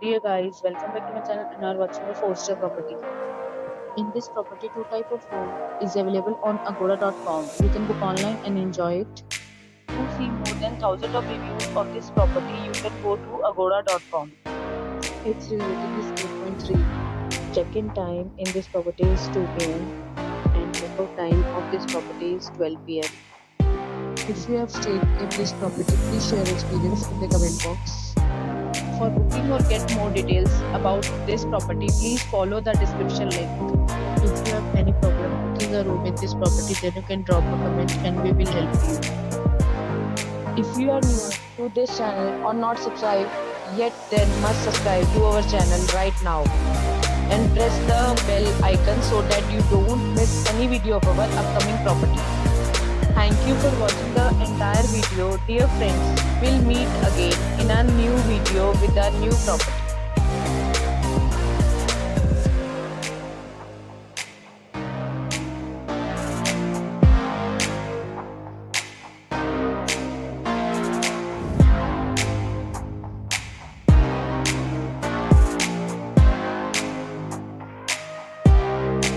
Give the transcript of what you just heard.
Dear guys, welcome back to my channel and are watching a 4-star property. In this property, two type of room is available on agoda.com. You can book online and enjoy it. To see more than thousands of reviews of this property, you can go to agoda.com. Its rating is 8.3. Check-in time in this property is 2 p.m. and check-out time of this property is 12 p.m. If you have stayed in this property, please share your experience in the comment box. For booking or get more details about this property, please follow the description link. If you have any problem booking a room in this property, then you can drop a comment and we will help you. If you are new to this channel or not subscribed yet, then must subscribe to our channel right now and press the bell icon so that you don't miss any video of our upcoming property. Thank you for watching the entire video. Dear friends, we'll meet again in a new video with a new property.